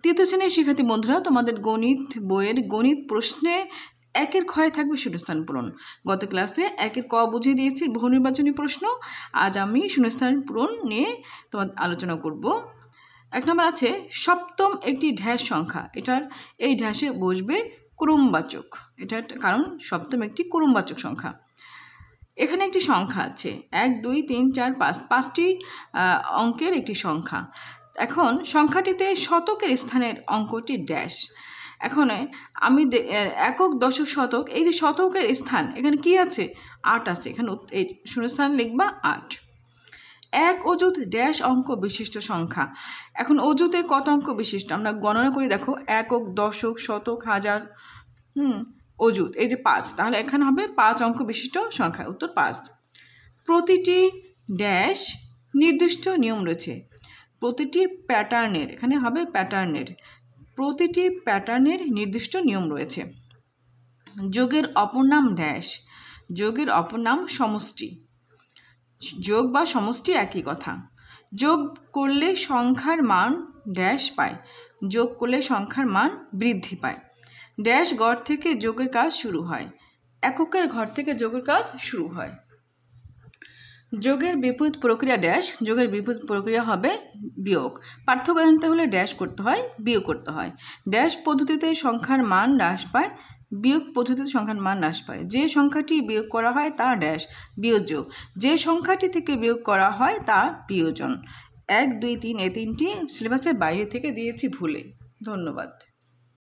তৃতীয় শ্রেণীর শিক্ষার্থী বন্ধুরা, তোমাদের গণিত বইয়ের গণিত প্রশ্নে 1-এর ক্ষয়ে থাকবে শূন্যস্থান পূরণ। গত ক্লাসে 1-এর ক বুঝিয়ে দিয়েছি বহু নির্বাচনী প্রশ্ন। আজ আমি শূন্যস্থান পূরণ নিয়ে তোমার আলোচনা করব। 1 নম্বর আছে সপ্তম একটি ঢ্যাশ সংখ্যা। এই ঢ্যাশে বসবে ক্রমবাচক। এটার কারণ সপ্তম একটি ক্রমবাচক সংখ্যা। এখানে একটি সংখ্যা আছে 1 2 3 4 5, 5টি অঙ্কের একটি সংখ্যা। এখন সংখ্যাটিতে শতকের স্থানের অঙ্কটি ড্যাশ। এখন আমি একক, দশক, শতক, এই যে শতকের স্থান এখানে কি আছে? 8 আছে। এখানে এই শূন্যস্থান লিখবা 8। এক অযুত ড্যাশ অঙ্ক বিশিষ্ট সংখ্যা। এখন অযুতে কত অঙ্ক বিশিষ্ট আমরা গণনা করি, দেখো একক, দশক, শতক, হাজার, অযুত এই যে 5, তাহলে এখানে হবে 5 অঙ্ক বিশিষ্ট সংখ্যা। উত্তর 5। প্রতিটি ড্যাশ নির্দিষ্ট নিয়ম রয়েছে। প্রতিটি প্যাটার্নের, এখানে হবে প্যাটার্নের, প্রতিটি প্যাটার্নের নির্দিষ্ট নিয়ম রয়েছে। যোগের অপর নাম ড্যাশ। যোগের অপর নাম সমষ্টি। যোগ বা সমষ্টি একই কথা। যোগ করলে সংখ্যার মান ড্যাশ পায়। যোগ করলে সংখ্যার মান বৃদ্ধি পায়। ড্যাশ ঘর থেকে যোগের কাজ শুরু হয়। এককের ঘর থেকে যোগের কাজ শুরু হয়। যোগের বিপরীত প্রক্রিয়া ড্যাশ। যোগের বিপরীত প্রক্রিয়া হবে বিয়োগ। পার্থক্য জানতে হলে ড্যাশ করতে হয়, বিয়োগ করতে হয়। ড্যাশ পদ্ধতিতে সংখ্যার মান হ্রাস পায়, বিয়োগ পদ্ধতিতে সংখ্যার মান হ্রাস পায়। যে সংখ্যাটি বিয়োগ করা হয় তা ড্যাশ বিয়োজ্য। যে সংখ্যাটি থেকে বিয়োগ করা হয় তা বিয়োজন। 1 2 3 এই 3টি সিলেবাসের বাইরে থেকে দিয়েছি ভুলে। ধন্যবাদ।